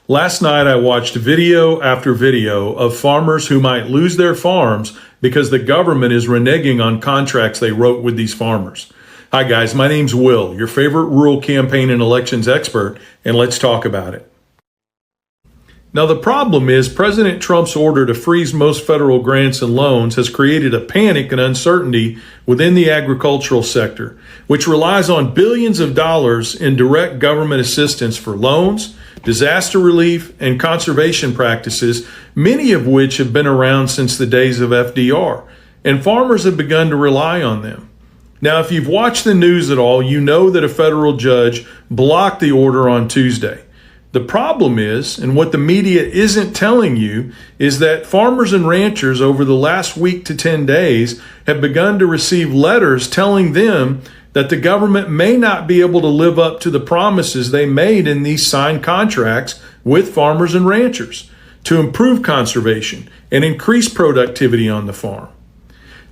Last night, I watched video after video of farmers who might lose their farms because the government is reneging on contracts they wrote with these farmers. Hi, guys. My name's Will, your favorite rural campaign and elections expert, and let's talk about it. Now, the problem is President Trump's order to freeze most federal grants and loans has created a panic and uncertainty within the agricultural sector, which relies on billions of dollars in direct government assistance for loans, disaster relief, and conservation practices, many of which have been around since the days of FDR, and farmers have begun to rely on them. Now, if you've watched the news at all, you know that a federal judge blocked the order on Tuesday. The problem is, and what the media isn't telling you, is that farmers and ranchers over the last week to 10 days have begun to receive letters telling them that the government may not be able to live up to the promises they made in these signed contracts with farmers and ranchers to improve conservation and increase productivity on the farm.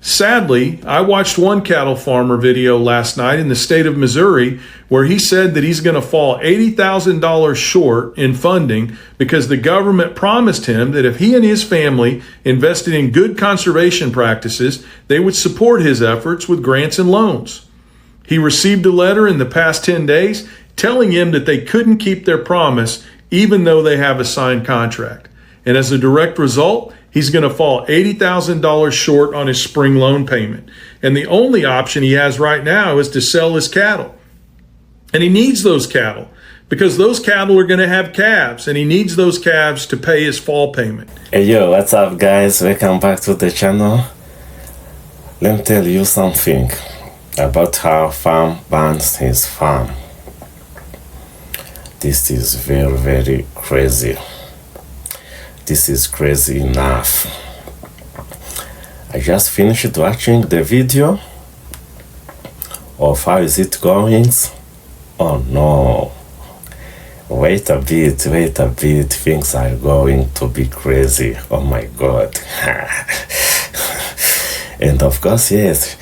Sadly, I watched one cattle farmer video last night in the state of Missouri where he said that he's going to fall $80,000 short in funding because the government promised him that if he and his family invested in good conservation practices, they would support his efforts with grants and loans. He received a letter in the past 10 days telling him that they couldn't keep their promise even though they have a signed contract. And as a direct result, he's going to fall $80,000 short on his spring loan payment. And the only option he has right now is to sell his cattle. And he needs those cattle because those cattle are going to have calves, and he needs those calves to pay his fall payment. Hey yo, what's up guys? Welcome back to the channel. Let me tell you something about how farm burns his farm. This is very, very crazy. This is crazy enough. I just finished watching the video of how is it going. Oh no. Wait a bit. Things are going to be crazy. Oh my God. And of course, yes,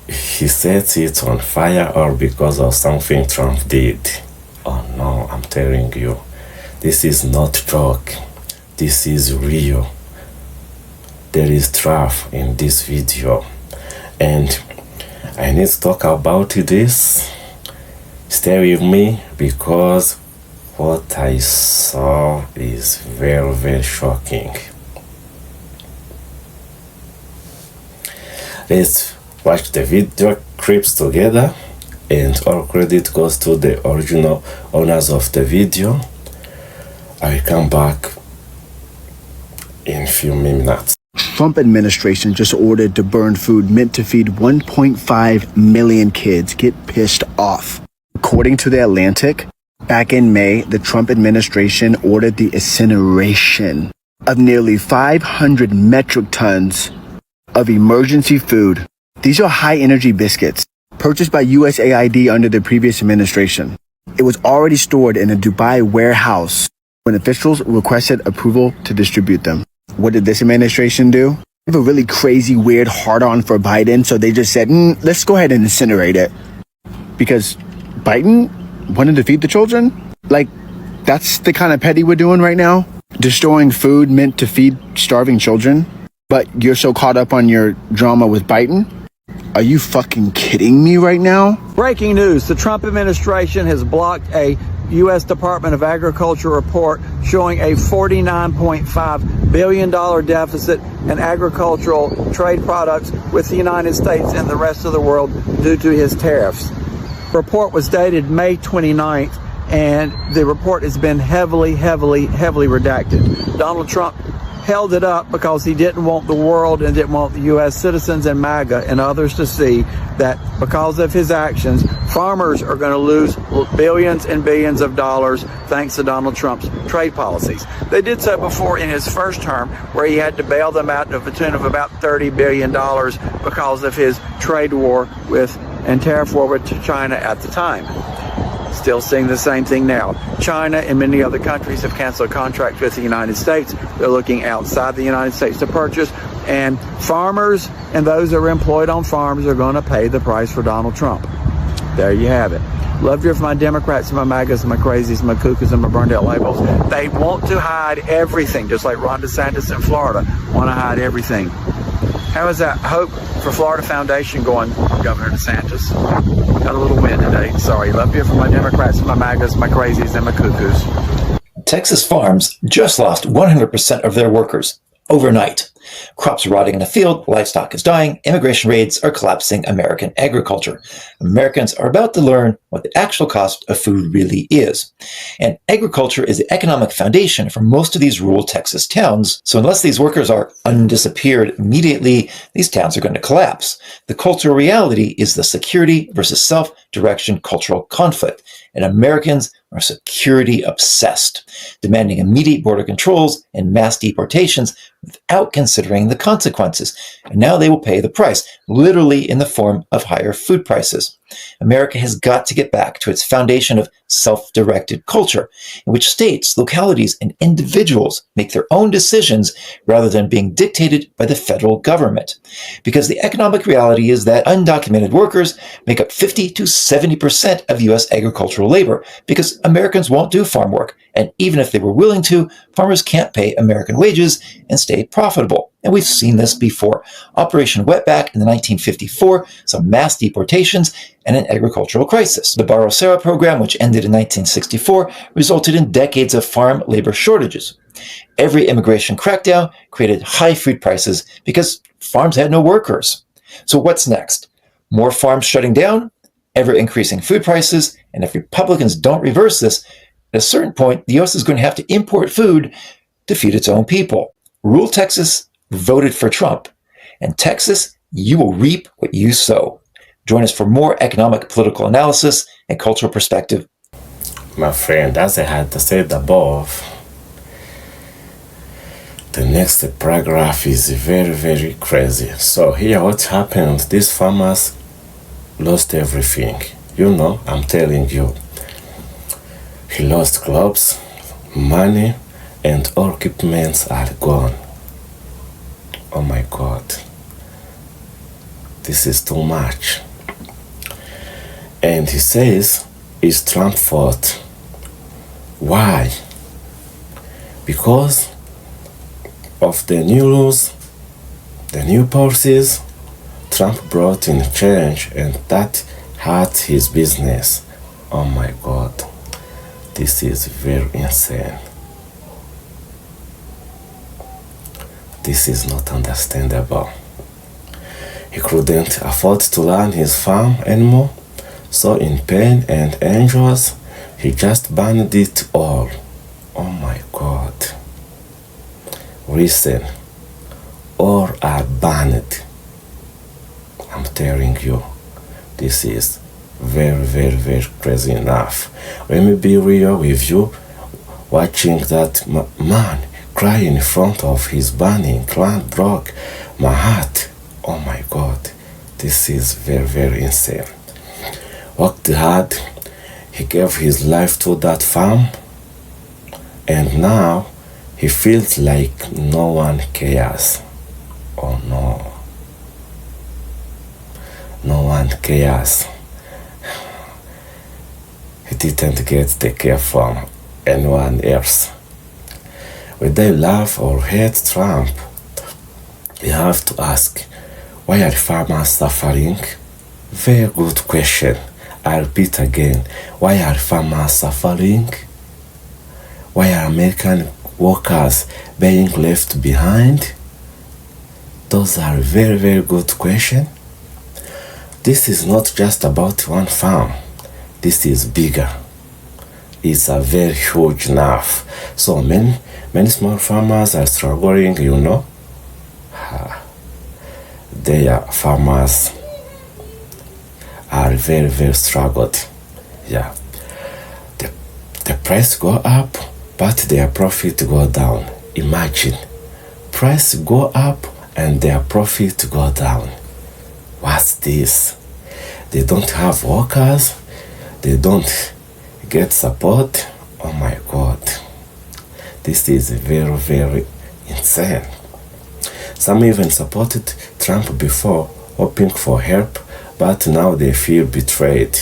he sets it on fire all because of something Trump did. Oh no, I'm telling you, this is not joke. This is real. There is truth in this video. And I need to talk about this. Stay with me because what I saw is very, very shocking. Let's watch the video clips together, and all credit goes to the original owners of the video. I will come back in a few minutes. Trump administration just ordered to burn food meant to feed 1.5 million kids. Get pissed off. According to The Atlantic, back in May, the Trump administration ordered the incineration of nearly 500 metric tons of emergency food. These are high-energy biscuits purchased by USAID under the previous administration. It was already stored in a Dubai warehouse when officials requested approval to distribute them. What did this administration do? They have a really crazy, weird hard-on for Biden, so they just said, let's go ahead and incinerate it. Because Biden wanted to feed the children? Like, that's the kind of petty we're doing right now? Destroying food meant to feed starving children? But you're so caught up on your drama with Biden? Are you fucking kidding me right now? Breaking news, the Trump administration has blocked a U.S. Department of Agriculture report showing a $49.5 billion deficit in agricultural trade products with the United States and the rest of the world due to his tariffs. The report was dated May 29th, and the report has been heavily redacted. Donald Trump held it up because he didn't want the world and didn't want the U.S. citizens and MAGA and others to see that because of his actions, farmers are going to lose billions and billions of dollars thanks to Donald Trump's trade policies. They did so before in his first term, where he had to bail them out to the tune of about $30 billion because of his trade war with and tariff war with China at the time. Still seeing the same thing now. China and many other countries have canceled contracts with the United States. They're looking outside the United States to purchase, and farmers and those that are employed on farms are going to pay the price for Donald Trump. There you have it. Love to hear from my Democrats and my MAGAs and my crazies and my cuckoos and my burned out labels. They want to hide everything, just like Ron DeSantis in Florida want to hide everything. How is that Hope for Florida Foundation going, Governor DeSantis? Got a little win today. Sorry. Love to hear from my Democrats and my MAGAs, my crazies and my cuckoos. Texas farms just lost 100% of their workers overnight. Crops are rotting in the field, livestock is dying, immigration raids are collapsing American agriculture. Americans are about to learn what the actual cost of food really is. And agriculture is the economic foundation for most of these rural Texas towns, so unless these workers are undisappeared immediately, these towns are going to collapse. The cultural reality is the security versus self-direction cultural conflict, and Americans are security obsessed, demanding immediate border controls and mass deportations without considering the consequences. And now they will pay the price, literally in the form of higher food prices. America has got to get back to its foundation of self-directed culture, in which states, localities, and individuals make their own decisions rather than being dictated by the federal government. Because the economic reality is that undocumented workers make up 50 to 70% of U.S. agricultural labor, because Americans won't do farm work, and even if they were willing to, farmers can't pay American wages and stay profitable. And we've seen this before. Operation Wetback in 1954, some mass deportations, and an agricultural crisis. The Barro Serra program, which ended in 1964, resulted in decades of farm labor shortages. Every immigration crackdown created high food prices because farms had no workers. So what's next? More farms shutting down, ever-increasing food prices, and if Republicans don't reverse this, at a certain point, the U.S. is going to have to import food to feed its own people. Rural Texas voted for Trump, and Texas, you will reap what you sow. Join us for more economic, political analysis and cultural perspective. My friend, as I had said above, the next paragraph is very, very crazy. So here what happened, these farmers lost everything. You know, I'm telling you. He lost crops, money, and all equipments are gone. Oh my God. This is too much. And he says, it's Trump's fault. Why? Because of the new rules, the new policies, Trump brought in change, and that hurt his business. Oh my God. This is very insane. This is not understandable. He couldn't afford to run his farm anymore, so in pain and anguish, he just banned it all. Oh my God. Listen, all are banned. I'm telling you, this is very, very, very crazy enough. Let me be real with you. Watching that man cry in front of his burning land broke my heart. Oh my God, this is very, very insane. Worked hard, he gave his life to that farm, and now he feels like no one cares. Oh no. No one cares. He didn't get the care from anyone else. When they love or hate Trump, you have to ask, why are farmers suffering? Very good question. I repeat again, why are farmers suffering? Why are American workers being left behind? Those are very, very good questions. This is not just about one farm. This is bigger. It's a very huge enough. So many small farmers are struggling, you know. Their farmers are very, very struggled. Yeah. The price go up, but their profit go down. Imagine. Price go up and their profit go down. What's this? They don't have workers. They don't get support. Oh my God. This is very, very insane. Some even supported Trump before, hoping for help, but now they feel betrayed.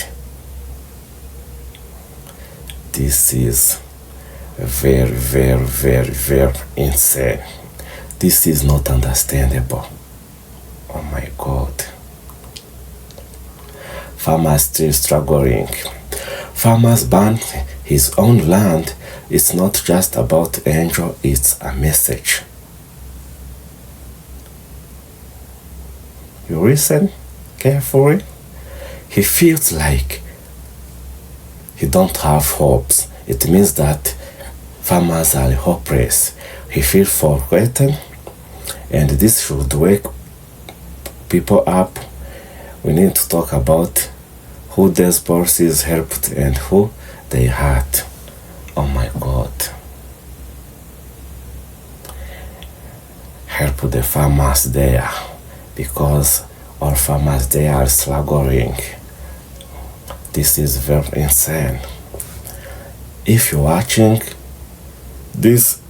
This is very, very, very, very insane. This is not understandable. Oh my God. Farmers still struggling. Farmers burn his own land. It's not just about anger, it's a message. You listen carefully. He feels like he don't have hopes. It means that farmers are hopeless. He feels forgotten, and this should wake people up. We need to talk about who these policies helped and who they hurt. Oh my God. Help the farmers there, because all farmers there are struggling. This is very insane. If you're watching this,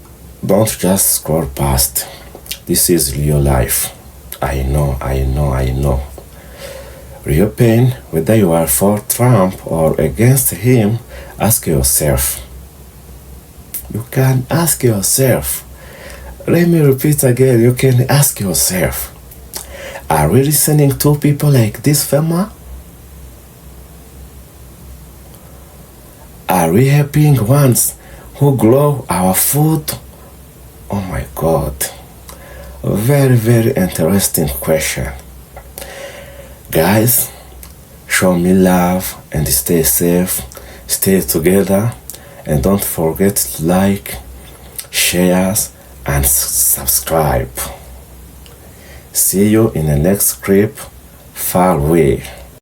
don't just scroll past. This is real life. I know. Real pain, whether you are for Trump or against him, ask yourself. You can ask yourself. Let me repeat again, you can ask yourself. Are we listening to people like this farmer? Are we helping ones who grow our food? Oh my God. Very, very interesting question. Guys, show me love and stay safe, stay together, and don't forget to like, share, and subscribe. See you in the next clip. Far away.